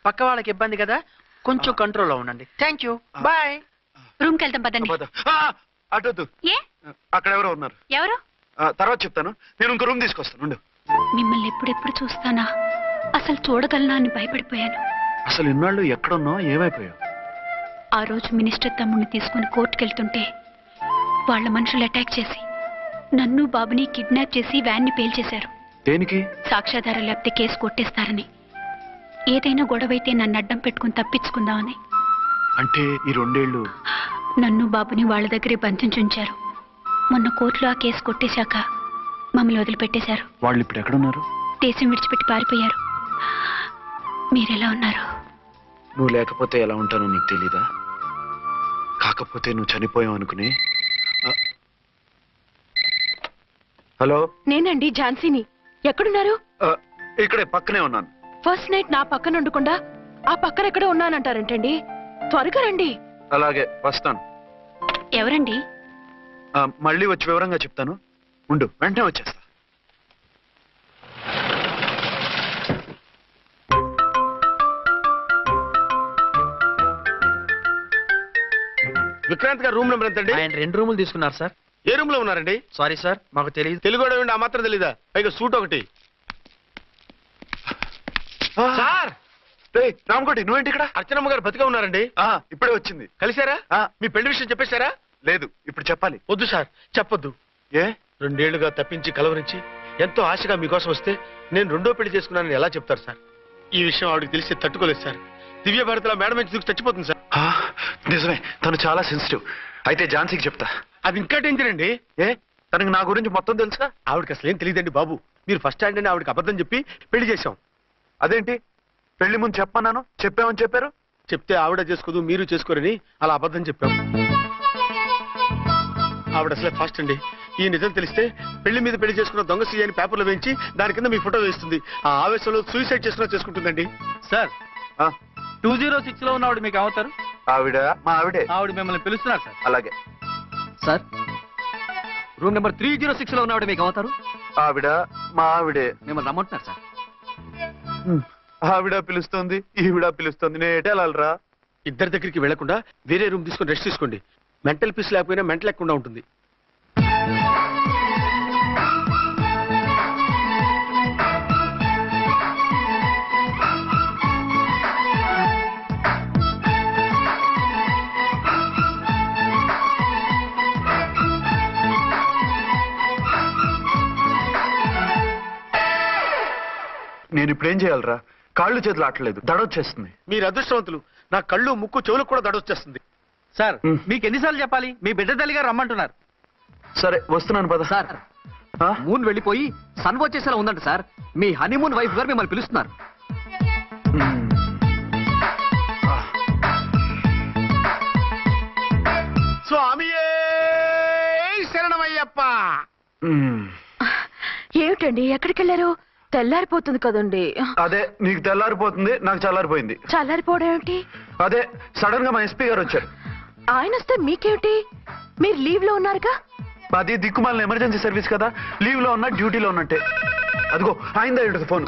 పక్క వాళ్ళకి ఇబ్బంది కదా, కొంచెం కంట్రోల్లో ఉండండి. Thank you. బాయ్. రూమ్కి వెళ్తాం పదండి. అటొద్దు, ఏ? అక్కడ ఎవరో ఉన్నారు. ఎవరు? తర్వాత చెప్తాను. నేను ఇంకో రూమ్ తీసుకొస్తాను. మిమ్మల్ని ఎప్పుడెప్పుడు చూస్తానా, అసలు చూడగలనా అని భయపడిపోయాను. అసలు ఇన్నాళ్ళు ఎక్కడున్నావు, ఏమైపోయావు? ఆ రోజు మినిస్టర్ తమ్ముడిని తీసుకుని కోర్టుకెళ్తుంటే వాళ్ళ మనుషులు అటాక్ చేసి నన్ను బాబుని కిడ్నాప్ చేసి వ్యాన్ని పేల్చేశారు. దేనికి? సాక్ష్యాధారాలు లేకపోతే కేసు కొట్టేస్తారని. ఏదైనా గొడవైతే నన్ను అడ్డం పెట్టుకుని తప్పించుకుందామని. అంటే ఈ 2 ఏళ్ళు నన్ను బాబుని వాళ్ళ దగ్గరే బంధించుంచారు. మొన్న కోర్టులో ఆ కేసు కొట్టేశాక మమ్మల్ని వదిలిపెట్టేశారు. వాళ్ళు ఇప్పుడు ఎక్కడున్నారు? దేశం విడిచిపెట్టి పారిపోయారు. మీరెలా ఉన్నారు? నువ్వు లేకపోతే ఎలా ఉంటానో నీకు తెలీదా? కాకపోతే నువ్వు చనిపోయావు అనుకుని. హలో, నేనండి ఝాన్సీని. ఎక్కడున్నారు? ఇక్కడే పక్కనే ఉన్నాను. ఫస్ట్ నైట్ నా పక్కన ఉండకుండా ఆ పక్కన ఎక్కడ ఉన్నానంటారంటండి. త్వరగా రండి. అలాగే వస్తాను. ఎవరండి? మళ్ళీ వచ్చి వివరంగా చెప్తాను. ఉండు, వెంటనే వచ్చేస్తా. విక్రాంత్ గారు రూమ్ నెంబర్ ఎంతండి? ఆయన 2 రూములు తీసుకున్నారు సార్. ఏ రూమ్ లో ఉన్నారండి? సారీ సార్, మాకు తెలియదు. తెలుగు ఆ మాత్రం తెలీదా? పైగా సూట్ ఒకటి. సార్ రామకోటి, నువ్వేంటి ఇక్కడ? అర్చనమ్మ గారు బతిగా ఉన్నారండి. ఇప్పుడే వచ్చింది. కలిసారా? మీ పెళ్లి విషయం చెప్పేశారా? లేదు, ఇప్పుడు చెప్పాలి. వద్దు సార్, చెప్పొద్దు. ఏ? 2 ఏళ్లుగా తప్పించి కలవరించి ఎంతో ఆశగా మీకోసం వస్తే నేను 2వ పెళ్లి చేసుకున్నానని ఎలా చెప్తారు సార్? ఈ విషయం ఆవిడకి తెలిసి తట్టుకోలేదు సార్. దివ్య భారతిలో మేడం నుంచి దూకి చచ్చిపోతుంది సార్. నిజమే, తను చాలా సెన్సిటివ్. అయితే ఝాన్సీకి చెప్తా. అది ఇంకా డేంజర్ అండి. ఏ, తనకి నా గురించి మొత్తం తెలుసా? ఆవిడకి అసలు ఏం తెలియదండి బాబు. మీరు ఫస్ట్ హ్యాండ్ అని ఆవిడకి అబద్ధం చెప్పి పెళ్లి చేశాం. అదేంటి, పెళ్లి ముందు చెప్పన్నాను, చెప్పామని చెప్పారు. చెప్తే ఆవిడ చేసుకోదు, మీరు చేసుకోరని అలా అబద్ధం చెప్పాం. ఆవిడ అసలే ఫాస్ట్ అండి. ఈ నిజం తెలిస్తే పెళ్లి మీద పెళ్లి చేసుకున్న దొంగ సీ అని పేపర్లో వేయించి దాని కింద మీ ఫోటో వేస్తుంది. ఆ ఆవేశంలో సూసైడ్ చేసుకుంటుందండి. సార్ 206 లో ఉన్న ఆవిడ మీకు అవుతారు? ఆవిడ మా ఆవిడే. ఆవిడ మిమ్మల్ని పిలుస్తున్నారు సార్. అలాగే సార్, రూమ్ నెంబర్ 306 లో ఉన్న ఆవిడ మీకు అవుతారు? ఆవిడ మా ఆవిడే. మిమ్మల్ని రమ్మంటున్నారు సార్. ఆవిడ పిలుస్తుంది, ఈవిడ పిలుస్తుంది. నేను ఎటు వెళ్ళాలరా? ఇద్దరి దగ్గరికి వెళ్లకుండా వేరే రూమ్ తీసుకొని రెస్ట్ తీసుకోండి. మెంటల్ పీస్ లేకపోయినా మెంటల్ లేకుండా ఉంటుంది. నేను ఇప్పుడు ఏం చేయాలరా? కాళ్ళు చేతులు ఆటలేదు, దడొచ్చేస్తుంది. మీరు అదృష్టవంతులు. నా కళ్ళు ముక్కు చెవులకు కూడా దడొచ్చేస్తుంది. సార్, మీకు ఎన్నిసార్లు చెప్పాలి? మీ బిడ్డ తల్లి గారు రమ్మంటున్నారు. సరే, వస్తున్నాను పద. సార్, మూన్ వెళ్ళిపోయి సన్ వచ్చేసేలా ఉందంట సార్. మీ హనీమూన్ వైఫ్ గారు మిమ్మల్ని పిలుస్తున్నారు. స్వామియే శరణమయ్యప్ప. ఏమిటండి, ఎక్కడికి వెళ్ళారు? తెల్లారిపోతుంది కదండి. అదే, నీకు తెల్లారిపోతుంది, నాకు చల్లారిపోయింది. చల్లారిపోవడం ఏమిటి? అదే, సడన్ గా మా ఎస్పీ గారు వచ్చారు. ఆయన వస్తే మీకేమిటి? మీరు లీవ్ లో ఉన్నారుగా. అది దిక్కుమాలిన ఎమర్జెన్సీ సర్వీస్ కదా, లీవ్ లో ఉన్నా డ్యూటీలో ఉన్నట్టే. అదిగో ఆయనదా ఏంటది ఫోన్.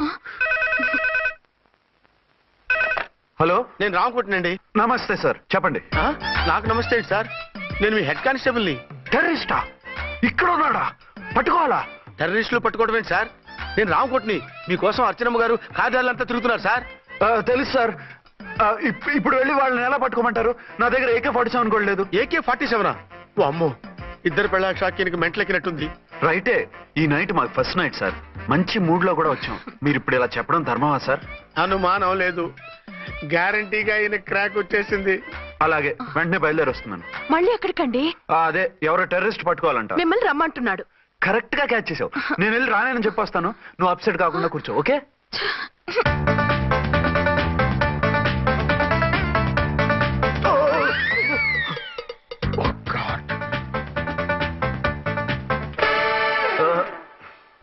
హలో, నేను రామకోటినండి. నమస్తే సార్, చెప్పండి. నాకు నమస్తే సార్. నేను మీ హెడ్ కానిస్టేబుల్ని. టెర్రరిస్టా? ఇక్కడ ఉన్నాడా? పట్టుకోవాలా? టెర్రరిస్టులు పట్టుకోవడమే సార్. నేను రామకోటిని. మీకోసం అర్చనమ్మ గారు కార్యాలయంతా తిరుగుతున్నారు సార్. తెలుసు సార్. ఇప్పుడు వెళ్ళి వాళ్ళని ఎలా పట్టుకోమంటారు? నా దగ్గర AK-47 కూడా లేదు. AK-47? ఓ అమ్మో, ఇద్దరు పెళ్ళ షాకీనికి మెంటలెక్కినట్టుంది. రైటే, ఈ నైట్ మాకు ఫస్ట్ నైట్ సార్. మంచి మూడ్ లో కూడా వచ్చాం. మీరు ఇప్పుడు ఇలా చెప్పడం ధర్మమా సార్? అనుమానం లేదు, గ్యారంటీగా ఈయన క్రాక్ వచ్చేసింది. అలాగే, వెంటనే బయలుదేరి వస్తున్నాను. మళ్ళీ ఎక్కడికండి? అదే, ఎవరో టెర్రరిస్ట్ పట్టుకోవాలంట. మిమ్మల్ని రమ్మంటున్నాడు. కరెక్ట్ గా క్యాచ్ చేసావు. నేను వెళ్ళి రానని చెప్పొస్తాను, నువ్వు అప్సెట్ కాకుండా కూర్చో, ఓకే?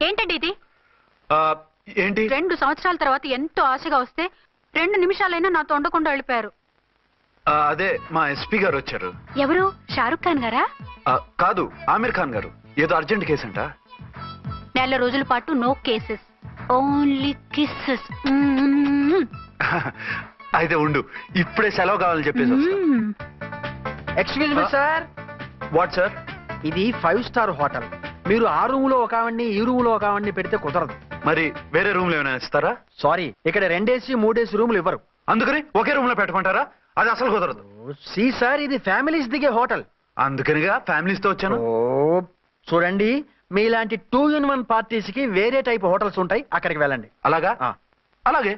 ఏంటండి ఇది? ఏంటి? 2 సంవత్సరాల తర్వాత ఎంతో ఆశగా వస్తే 2 నిమిషాలైనా నాతో ఉండకుండా వెళ్ళిపోయారు. అదే, మా ఎస్పీ గారు వచ్చారు. ఎవరు? షారుఖ్ ఖాన్ గారా? కాదు, ఆమిర్ ఖాన్ గారు. ఏదో అర్జెంట్ కేసు అంట. 4 రోజుల పాటు నో కేసెస్, ఓన్లీ కిస్సెస్. అయితే ఉండు, ఇప్పుడే సెలవు కావాలని చెప్పేసి. Excuse me sir. What sir? ఇది 5 స్టార్ హోటల్. మీరు ఆ రూమ్ లో ఒక ఆవిడ్ని, ఈ రూమ్ లో ఒక ఆవిడ్ని పెడితే కుదరదు. మరి వేరే రూమ్ లో ఏమైనా ఇస్తారా? సారీ, ఇక్కడ 2 AC 3 AC రూములు ఇవ్వరు. అందుకని ఒకే రూమ్ లో పెట్టమంటారా? అది అసలు కుదరదు. సి సార్, ఇది ఫ్యామిలీస్ దిగే హోటల్. అందుకనిగా ఫ్యామిలీస్ తో వచ్చాను. చూడండి, మీలాంటి 2-in-1 పార్టీస్ కి వేరే టైప్ హోటల్స్ ఉంటాయి, అక్కడికి వెళ్ళండి. అలాగా? అలాగే.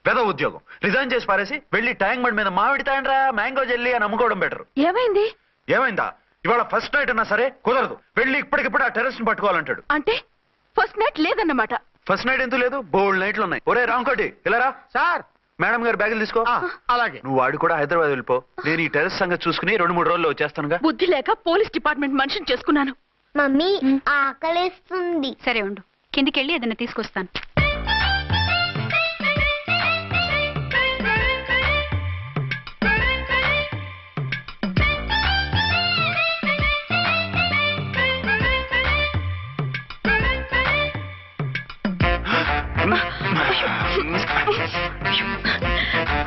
పెద్ద ఉద్యోగం రిజైన్ చేసి పారేసి వెళ్ళి ట్యాంక్ బండ్ మీద మామిడి తాండ్రా మ్యాంగో జెల్లీ అని అమ్ముకోవడం బెటర్. ఏమైంది? ఏమైందా? ఇవాళ ఫస్ట్ నైట్ అన్నా సరే కుదరదు, వెళ్ళి ఇప్పటికిప్పుడు ఆ టెర్రస్ ని పట్టుకోవాలంటాడు. అంటే ఫస్ట్ నైట్ లేదన్నమాట. ఫస్ట్ నైట్ ఎందుకు లేదు, బోల్డ్ నైట్లు ఉన్నాయి. ఒరే రాంకోటి ఇలా రా. సార్ మేడం గారు బ్యాగులు తీసుకో. అలాగే. నువ్వు వాడు కూడా హైదరాబాద్ వెళ్ళిపో. నేను ఈ టెర్రస్ సంగతి చూసుకుని 2-3 రోజుల్లో వచ్చేస్తానుగా. బుద్ధి లేక పోలీస్ డిపార్ట్మెంట్ మనిషిని చేసుకున్నాను. మమ్మీ ఆకలేస్తుంది. సరే ఉండు, కిందికెళ్ళి ఏదైనా తీసుకొస్తాను.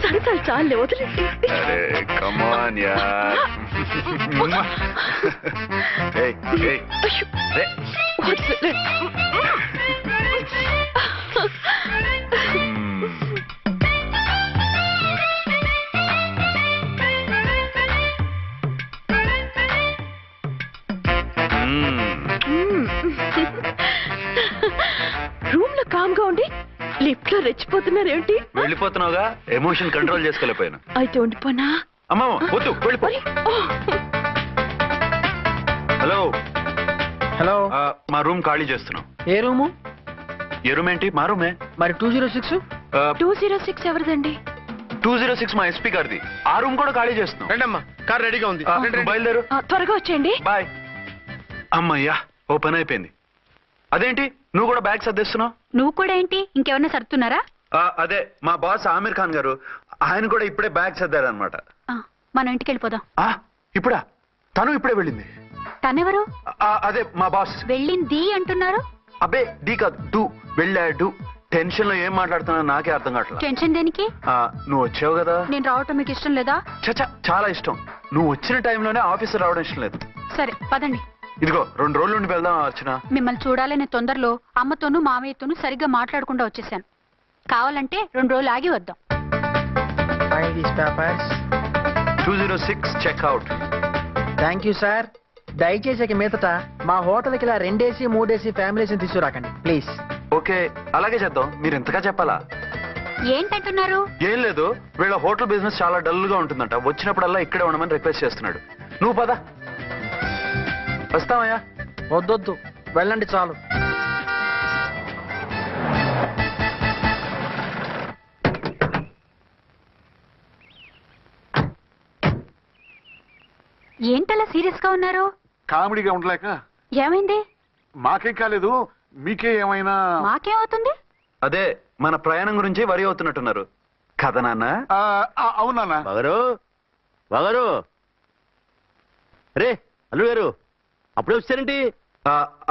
సరసాలు చాలే వదిలేసి. కమాన్ యార్. ఏయ్ ఏయ్ రే. రూమ్ లో కామ్ గా ఉండి లిఫ్ట్ లో రెచ్చిపోతున్నారేంటి? వెళ్ళిపోతున్నావుగా, ఎమోషన్ కంట్రోల్ చేసుకోలేకపోయాను. అయితే ఉండిపోనా? అమ్మా వద్దు, వెళ్ళిపో. హలో హలో, మా రూమ్ ఖాళీ చేస్తున్నాం. ఏ రూము? ఏ రూమ్ ఏంటి? మా రూమే. మరి 206? 206 ఎవరిదండి? 206 మా ఎస్పీ గారిది. ఆ రూమ్ కూడా ఖాళీ చేస్తున్నాం. రండమ్మా, కార్ రెడీగా ఉంది. బయలుదేరు. త్వరగా వచ్చేయండి. బాయ్. అమ్మయ్యా, ఓ పని అయిపోయింది. అదేంటి నువ్వు కూడా బ్యాగ్ సర్దిస్తున్నావు? నువ్వు కూడా ఏంటి, ఇంకెవరన్నా సర్దుతున్నారా? అదే మా బాస్ ఆమీర్ ఖాన్ గారు, ఆయన కూడా ఇప్పుడే బ్యాగ్ సర్దారనమాట. మనం ఇంటికి వెళ్ళిపోదాం. ఇప్పుడా? తను ఇప్పుడే వెళ్ళింది. తనెవరు? అదే మా బాస్. వెళ్ళింది అంటున్నారు. అబ్బే డీ కాదు, డూ. వెళ్ళాడు. టెన్షన్ లో ఏం మాట్లాడుతున్నా నాకే అర్థం కావట్లేదు. టెన్షన్ దేనికి? నువ్వు వచ్చావు కదా. నేను రావటం మీకు ఇష్టం లేదా? చచ్చా, చాలా ఇష్టం. నువ్వు వచ్చిన టైంలోనే ఆఫీసర్ రావడం ఇష్టం లేదు. సరే పదండి. ఇదిగో 2 రోజుల నుండి వెళ్దాం అర్చన. మిమ్మల్ని చూడాలనే తొందరలో అమ్మతోనూ మామయ్యతోనూ సరిగ్గా మాట్లాడకుండా వచ్చేసాను. కావాలంటే 2 రోజులు ఆగి వద్దాం. 206 చెక్అవుట్. Thank you sir. దయచేసి ఇక మీదట మా హోటల్కి ఇలా 2 AC 3 AC ఫ్యామిలీస్ తీసుకురాకండి ప్లీజ్. ఓకే, అలాగే చేద్దాం. మీరు ఎంతగా చెప్పాలా? ఏంటంటున్నారు? ఏం లేదు, వీళ్ళ హోటల్ బిజినెస్ చాలా డల్ గా ఉంటుందంట. వచ్చినప్పుడల్లా ఇక్కడే ఉండమని రిక్వెస్ట్ చేస్తున్నాడు. నువ్వు పద. వస్తావయ్యా? వద్దొద్దు, వెళ్ళండి చాలు. ఏంటలా సీరియస్ గా ఉన్నారు? కామెడీగా ఉండలేక. ఏమైంది? మాకేం కాలేదు, మీకే ఏమైనా? మాకేమవుతుంది? అదే మన ప్రయాణం గురించి వరి అవుతున్నట్టున్నారు కదా నాన్న? అవునా బాగారు? బాగారు రే అల్లు గారు, అప్పుడే వచ్చారేంటి?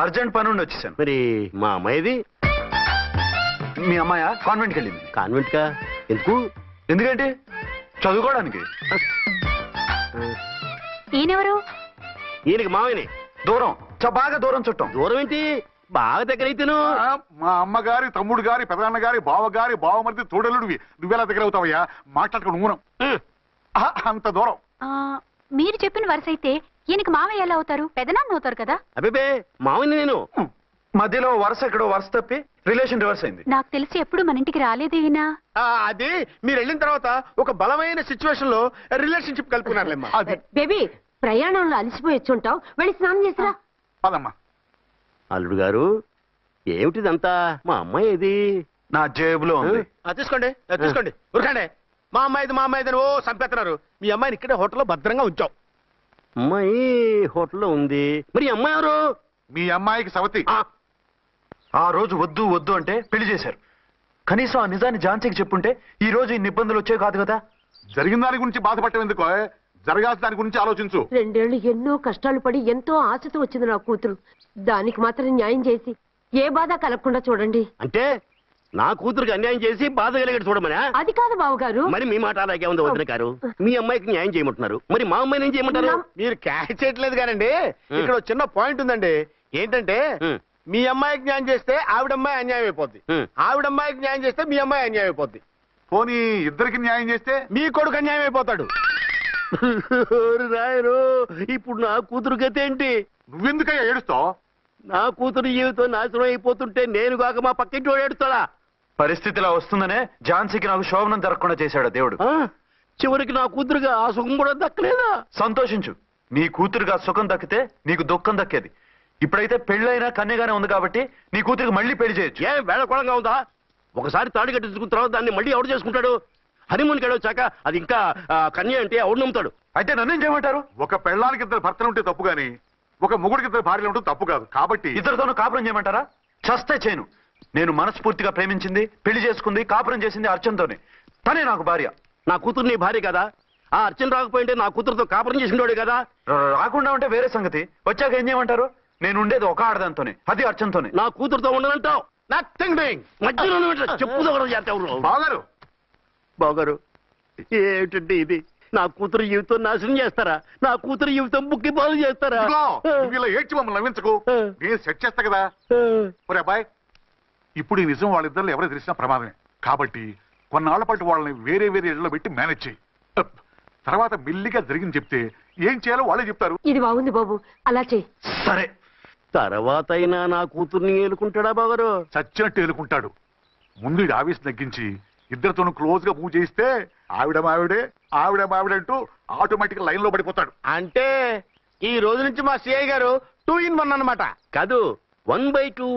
అర్జెంట్ పని ఉండి వచ్చేసాను. మరి మా అమ్మాయిది? మీ అమ్మాయ కాన్వెంట్కి వెళ్ళింది. కాన్వెంట్ కా? ఎందుకు? ఎందుకంటే చదువుకోవడానికి. ఈయనెవరు? ఈయనకి మామయ్యని. దూరం, బాగా దూరం చుట్టాం. దూరం ఏంటి, బాగా దగ్గర అయితేను. మా అమ్మగారి తమ్ముడు గారి పెదనాన్న గారి బావగారి బావమరిది తోడలుడివి. నువ్వెలా దగ్గర అవుతావయ్యా? మాట్లాడుకుని ఊనం. అంత దూరం. మీరు చెప్పిన వరుస అయితే ఈయనకి మామయ్య ఎలా అవుతారు? పెదనాన్న అవుతారు కదా. అబ్బే మామయ్యని నేను. మధ్యలో వరుస ఎక్కడో వరుస తప్పి రిలేషన్ రివర్స్ అయింది. నాకు తెలిసి ఎప్పుడు మన ఇంటికి రాలేదు ఈయన. అది మీరు వెళ్ళిన తర్వాత ఒక బలమైన సిచ్యువేషన్ లో రిలేషన్షిప్ కలుపుకున్నారులేమ్మా. బేబీ, ప్రయాణంలో అలసిపోయి వచ్చుంటావు, వెళ్ళి స్నానం చేసిరా. పదమ్మా. అల్లుడు గారు, ఏమిటిదంతా? మా అమ్మాయి ఏది? నా జేబులో ఉంది. తీసుకోండి తీసుకోండి, ఉరకండి. మా అమ్మాయిది ఓ సంపేస్తున్నారు. మీ అమ్మాయిని ఇక్కడే హోటల్లో భద్రంగా ఉంచావు. అమ్మాయి హోటల్లో ఉంది. మరి ఈ అమ్మాయి ఎవరు? మీ అమ్మాయికి సవతి. ఆ రోజు వద్దు వద్దు అంటే పెళ్లి చేశారు. కనీసం ఆ నిజాన్ని ఝాన్సీకి చెప్పుంటే ఈ రోజు ఇన్ని ఇబ్బందులు వచ్చేవి కాదు కదా. జరిగిన దాని గురించి బాధపడటం ఎందుకో, జరగాల్సిన దాని గురించి ఆలోచించు. 2 ఏళ్లు ఎన్నో కష్టాలు పడి ఎంతో ఆశతో వచ్చింది నా కూతురు. దానికి మాత్రం న్యాయం చేసి ఏ బాధ కలగకుండా చూడండి. అంటే నా కూతురికి అన్యాయం చేసి బాధ కలిగేది చూడమనా? అది కాదు బావగారు. మరి మీ మాట అలాగే ఉంది వదిన గారు. మీ అమ్మాయికి న్యాయం చేయమంటున్నారు, మరి మా అమ్మాయిని ఏం చేయమంటారు? మీరు క్యాచ్ చేయట్లేదు కానండి. ఇక్కడ చిన్న పాయింట్ ఉందండి. ఏంటంటే మీ అమ్మాయికి న్యాయం చేస్తే ఆవిడమ్మాయి అన్యాయం అయిపోద్ది, ఆవిడమ్మాయికి న్యాయం చేస్తే మీ అమ్మాయి అన్యాయం అయిపోద్ది. పోనీ ఇద్దరికి న్యాయం చేస్తే మీ కొడుకు అన్యాయం అయిపోతాడు. రాయరు, ఇప్పుడు నా కూతురు గతి ఏంటి? నువ్వెందుకయ్యా ఏడుస్తావు? నా కూతురు జీవితం నాశనం అయిపోతుంటే నేను కాక మా పక్కింటి వాడు ఏడుస్తాడా? పరిస్థితి ఇలా వస్తుందనే ఝాన్సీకి నాకు శోభనం జరగకుండా చేశాడు దేవుడు. చివరికి నా కూతురుగా ఆ సుఖం కూడా దక్కలేదా? సంతోషించు. నీ కూతురుగా సుఖం దక్కితే నీకు దుఃఖం దక్కేది. ఇప్పుడైతే పెళ్ళైనా కన్యగానే ఉంది కాబట్టి నీ కూతురికి మళ్ళీ పెళ్లి చేయొచ్చు. ఏం వేళకోళంగా ఉందా? ఒకసారి తాడి కట్టించుకున్న తర్వాత దాన్ని మళ్ళీ ఎవడు చేసుకుంటాడు? హనీమూన్కి వెళ్ళొచ్చాక అది ఇంకా కన్య అంటే ఎవడు నమ్ముతాడు? అయితే నన్నేం చేయమంటారు? ఒక పెళ్ళానికి 2 భర్తలు ఉంటే తప్పు గాని ఒక మొగుడికి 2 భార్యలు ఉంటే తప్పు కాదు. కాబట్టి ఇద్దరితోనూ కాపురం చేయమంటారా? చస్తే చేయను. నేను మనస్ఫూర్తిగా ప్రేమించింది, పెళ్లి చేసుకుంది, కాపురం చేసింది అర్చనతోనే. తనే నాకు భార్య. నా కూతురు నీ భార్య కదా? ఆ అర్చన రాకపోయింటే నా కూతురుతో కాపురం చేసినోడే కదా? రాకుండా ఉంటే వేరే సంగతి. వచ్చాక ఏం చేయమంటారు? నేను ఉండేది ఒక ఆడదాంతోనే, అది అర్చనతోనే. నా కూతురుతో ఉండనంటావు? మధ్యలో చెప్పుదోగరు బాగారు. ఏమిటండి ఇది? నా కూతురు జీవితం నాశనం చేస్తారా? నా కూతురు జీవితం బుక్కి పాలు చేస్తారా? ఇలా ఏడ్చి మమ్మల్ని నవ్వించకు. నేను సెట్ చేస్తా కదా. ఒరే అబ్బాయి, ఇప్పుడు ఈ నిజం వాళ్ళిద్దరిలో ఎవరో తెలిసినా ప్రమాదమే. కాబట్టి కొన్నాళ్ల పాటు వాళ్ళని వేరే వేరే ఇళ్లలో పెట్టి మేనేజ్ చేయి. తర్వాత మెల్లిగా జరిగింది చెప్తే ఏం చేయాలో వాళ్ళే చెప్తారు. ఇది బాగుంది బాబు, అలా చెయ్యి. సరే. తర్వాత అయినా నా కూతుర్ని ఏలుకుంటాడా బాగారు? చచ్చినట్టు ఏలుకుంటాడు. ముందు ఈ ఆవేశం తగ్గించి ఇద్దరితోనూ క్లోజ్ గా పూజ చేయిస్తే ఆవిడ మావిడే ఆవిడ మావిడే అంటూ ఆటోమేటిక్ లైన్ లో పడిపోతాడు. అంటే ఈ రోజు నుంచి మా సిఐ గారు 2 in 1 అన్నమాట. కాదు, 1/2.